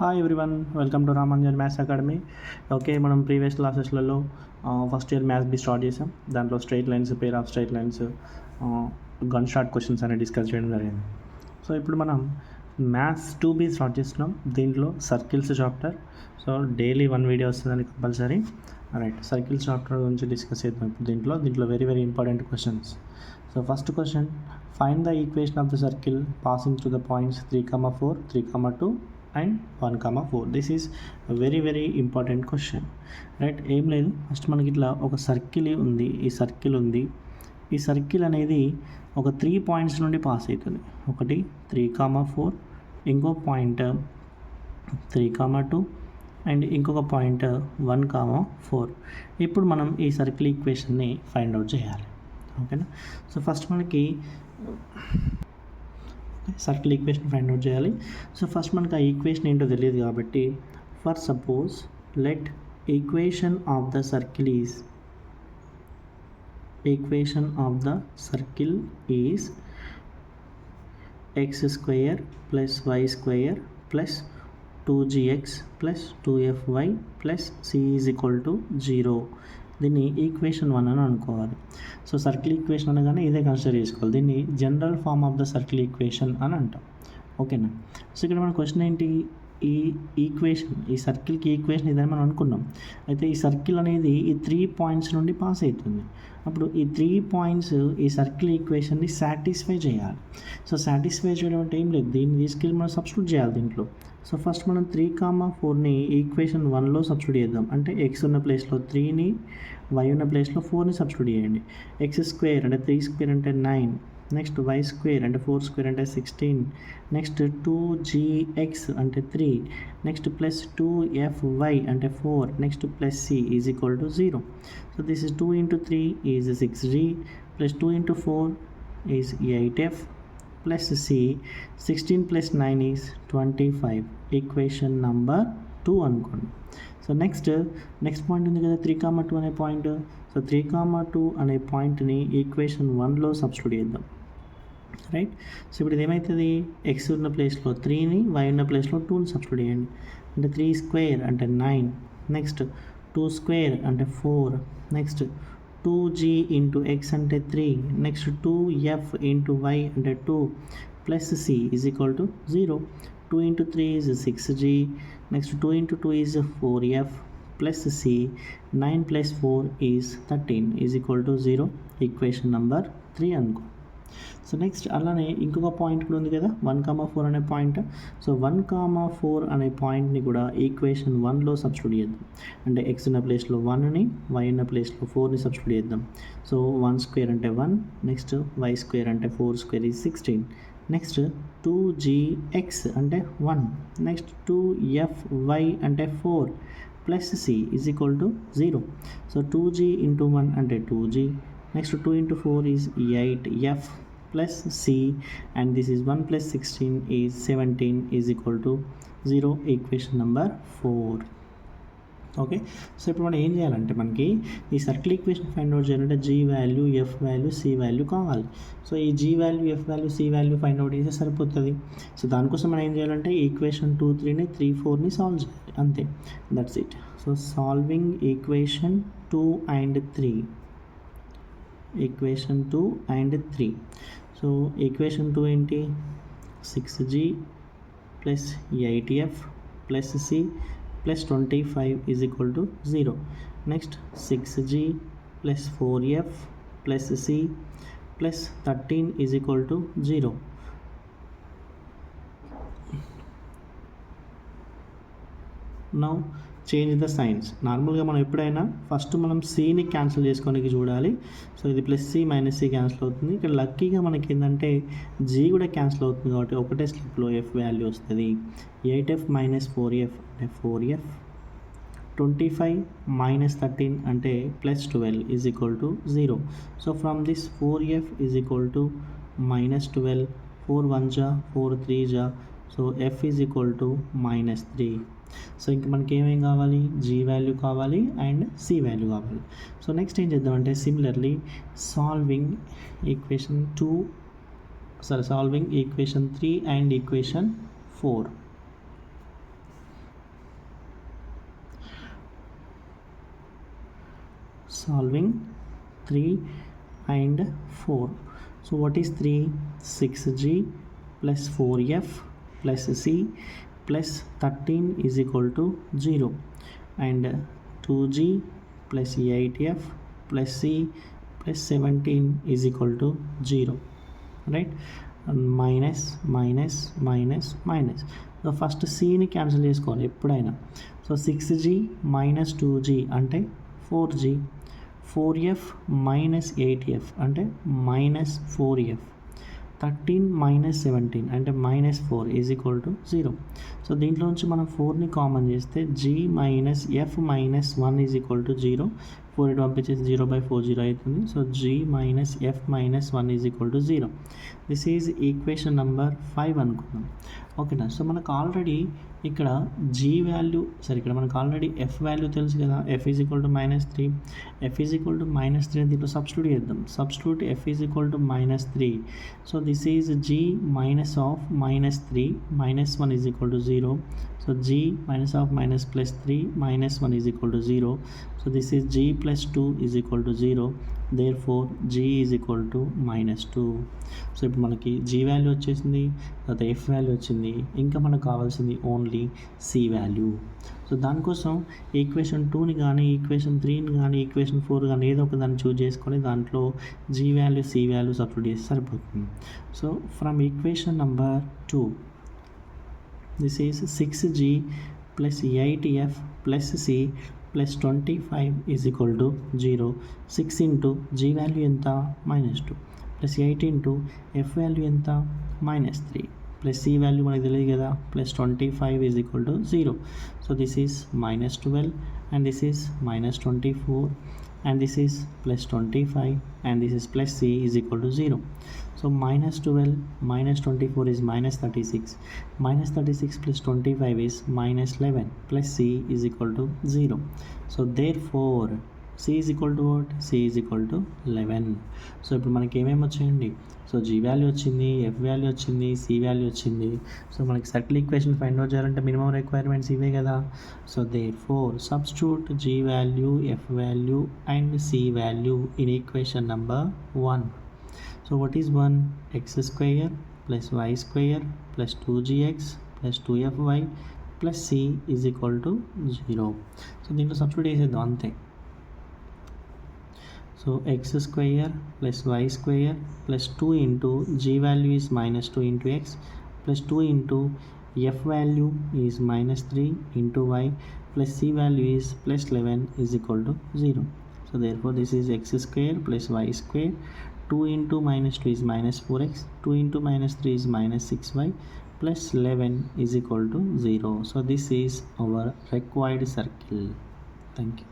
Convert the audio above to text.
Hi everyone, welcome to Ramanjan maths academy. Okay, మనం previous క్లాసెస్లలో first year maths B start చేసాం. దాంట్లో straight lines, pair of straight lines, gun shot questions అనేవి discuss చేయడం జరిగింది. So ఇప్పుడు మనం మ్యాథ్స్ 2B స్టార్ట్ చేస్తున్నాం. దీంట్లో circles chapter. So daily 1 video వస్తుందని కంపల్సరీ. రైట్, సర్కిల్స్ చాప్టర్ గురించి డిస్కస్ చేద్దాం ఇప్పుడు. దీంట్లో very very important questions. So first question, find the equation of the circle passing to the points 3,4, 3,2 and 1,4. This is very very important question. Right, ఏం లేదు, first మనకి ఇట్లా ఒక circle ఉంది. ఈ సర్కిల్ అనేది ఒక 3 పాయింట్స్ నుండి పాస్ అవుతుంది. ఒకటి 3,4, ఇంకో పాయింట్ 3,2 అండ్ ఇంకొక పాయింట్ 1,4. ఇప్పుడు మనం ఈ సర్కిల్ ఈక్వేషన్ని ఫైండ్ అవుట్ చేయాలి. ఓకేనా? సో ఫస్ట్ మనకి సర్కిల్ ఈక్వేషన్ ఫైండ్ అవుట్ చేయాలి. సో ఫస్ట్ మనకి ఆ ఈక్వేషన్ ఏంటో తెలియదు కాబట్టి, for suppose let equation of the circle is x square plus y square plus 2gx plus 2fy plus c is equal to 0. దీన్ని equation 1 అని అనుకోవాలి. సో సర్కిల్ ఈక్వేషన్ అనగానే ఇదే కన్సిడర్ చేసుకోవాలి. దీన్ని general form of the circle equation అని అంటాం. ఓకేనా? సో ఇక్కడ మన క్వశ్చన్ ఏంటి, ఈ సర్కిల్కి ఈక్వేషన్ ఇదని మనం అనుకున్నాం. అయితే ఈ సర్కిల్ అనేది ఈ 3 పాయింట్స్ నుండి పాస్ అవుతుంది. అప్పుడు ఈ 3 పాయింట్స్ ఈ సర్కిల్ ఈక్వేషన్ని సాటిస్ఫై చేయాలి. సో సాటిస్ఫై చేయడం అంటే ఏం లేదు, దీన్ని తీసుకెళ్ళి మనం సబ్స్టిట్యూట్ చేయాలి దీంట్లో. సో ఫస్ట్ మనం 3,4ని ఈక్వేషన్ 1లో సబ్స్టిట్యూట్ చేద్దాం. అంటే ఎక్స్ ఉన్న ప్లేస్లో 3ని, వై ఉన్న ప్లేస్లో 4ని సబ్స్టిట్యూట్ చేయండి. ఎక్స్ స్క్వేర్ అంటే 3 స్క్వేర్ అంటే 9, నెక్స్ట్ వై స్క్వేర్ అంటే 4 స్క్వేర్ అంటే 16, నెక్స్ట్ 2gx అంటే 3, నెక్స్ట్ ప్లస్ 2fy అంటే 4, next plus c is equal to 0. So this is 2 into 3 is 6g plus 2 into 4 is 8f plus c, 16 plus 9 is 25. Equation number 2 అనుకోండి. So next point ఉంది కదా 3,2 అనే point. So 3,2 అనే పాయింట్ని equation 1లో substitute చేద్దాం. Right, so ఇప్పుడు ఇది ఏమవుతుంది, ఎక్స్ ఉన్న ప్లేస్లో 3ని, వై ఉన్న ప్లేస్లో 2ని సబ్స్టిట్యూట్ చేయండి. అంటే 3 స్క్వేర్ అంటే 9, నెక్స్ట్ 2 స్క్వేర్ అంటే 4, నెక్స్ట్ 2g ఇంటూ ఎక్స్ అంటే 3, నెక్స్ట్ 2f ఇంటూ వై అంటే 2 plus c is equal to 0. 2 into 3 is 6g, next 2 into 2 is 4f plus c, 9 plus 4 is 13 is equal to 0. Equation number 3 అనుకో. So next అలానే ఇంకొక point కూడా ఉంది కదా 1,4 అనే point. So 1,4 అనే పాయింట్ని కూడా ఈక్వేషన్ 1లో సబ్స్టిట్యూట్ చేద్దాం. అంటే ఎక్స్ ఉన్న ప్లేస్లో 1ని, వై ఉన్న ప్లేస్లో 4ని సబ్స్టిట్యూట్ చేద్దాం. సో 1 స్క్వేర్ అంటే 1, నెక్స్ట్ వై స్క్వేర్ అంటే 4 స్క్వేర్ ఈజ్ 16, నెక్స్ట్ 2gx అంటే 1, నెక్స్ట్ 2fy అంటే 4 plus c is equal to 0. So 2g into 1 అంటే 2g, next 2 into 4 is 8f plus c, and this is 1 plus 16 is 17 is equal to 0. Equation number 4. Okay, so ఇప్పుడు మనం ఏం చేయాలంటే మనకి ఈ circle equation find out చేయాలంటే G value, F value, C value కావాలి. So ఈ G value, F value, C value find out చేస్తే సరిపోతుంది. సో దానికోసం మనం ఏం చేయాలంటే ఈక్వేషన్ 2, 3ని 3, 4ని సాల్వ్ చేయాలి, అంతే. That's it. So solving equation 2 and 3. Equation 2 and 3. So equation 2 ఏంటి, 6g plus 8f plus c plus 25 is equal to 0. Next 6g plus 4f plus c plus 13 is equal to 0. Now change the science. నార్మల్గా మనం ఎప్పుడైనా first మనం సిని cancel చేసుకోనికి చూడాలి. So ఇది plus C minus C cancel అవుతుంది. ఇక్కడ లక్కీగా మనకి ఏంటంటే జీ కూడా క్యాన్సిల్ అవుతుంది కాబట్టి ఒకటే స్లిప్లో ఎఫ్ వాల్యూ వస్తుంది. 8f మైనస్ 4f అంటే 4f, 25 మైనస్ 13 అంటే plus 12 is equal to 0. So from this 4f is equal to minus 12, 4 1 జా 4 3 జా, so f is equal to minus 3. So ఇంక మనకి ఏమేం కావాలి, జీ వాల్యూ కావాలి అండ్ సి వాల్యూ కావాలి. సో నెక్స్ట్ ఏం చేద్దామంటే similarly solving equation 3 and equation 4. solving 3 and 4. So what is 3? 6g plus 4f plus c plus 13 is equal to 0, and 2g plus 8f plus c plus 17 is equal to 0, right? And minus. So first సిని cancel చేసుకోవాలి ఎప్పుడైనా. So 6g minus 2g అంటే 4g, 4f minus 8f అంటే minus 4f, 13 minus 17 అంటే minus 4 is equal to 0. So దీంట్లోంచి మనం 4ని common చేస్తే g minus f minus 1 is equal to 0. 4 ఇటు పంపించేసి 0/4 0 అవుతుంది. So g minus f minus 1 is equal to 0. This is equation number 5 అనుకుందాం. ఓకేనా. సో మనకు ఆల్రెడీ ఇక్కడ g వాల్యూ, సరే ఇక్కడ మనకు ఆల్రెడీ f వాల్యూ తెలుసు కదా, f is equal to -3. f is equal to -3 దీంట్లో సబ్స్టిట్యూట్ చేద్దాం. Substitute f is equal to -3. So this is g minus of -3 minus 1 is equal to 0. So g minus of minus plus 3 minus 1 is equal to 0. So this is g plus 2 is equal to 0. Therefore g is equal to -2. So ఇప్పుడు మనకి g value వచ్చేసింది, తర్వాత f value వచ్చింది, ఇంకా మనకు కావాల్సింది only c value. So దానికోసం equation 2ని కానీ ఈక్వేషన్ 3ని కానీ ఈక్వేషన్ 4 కానీ ఏదో ఒక దాన్ని చూజ్ చేసుకొని దాంట్లో g value c value substitute చేసి సరిపోతుంది. So from equation number 2, this is 6g plus 8f plus c plus 25 is equal to 0. 6 into g value ఎంత -2 plus 8 into f value ఎంత -3 plus c value మనకి తెలియదు కదా plus 25 is equal to 0. So this is -12 and this is -24 and this is plus 25 and this is plus c is equal to 0. So -12 minus 24 is -36. -36 plus 25 is -11 plus c is equal to 0. So therefore c is equal to what? c is equal to 11. So ఇప్పుడు మనకి ఏమేమి వచ్చాయండి? So g value వచ్చింది, f value వచ్చింది, c value వచ్చింది. So మనకి circle equation find out చేయాలంటే minimum requirements ఇవే కదా. So therefore substitute g value, f value and c value in equation number 1. So what is 1? x square plus y square plus 2gx plus 2fy plus c is equal to 0. So దీంట్లో substitute చేసేద్దాం అంతే. So x square plus y square plus 2 into g value is -2 into x plus 2 into f value is -3 into y plus c value is plus 11 is equal to 0. So therefore this is x square plus y square, 2 into -2 is -4x, 2 into -3 is -6y plus 11 is equal to 0. So this is our required circle. Thank you.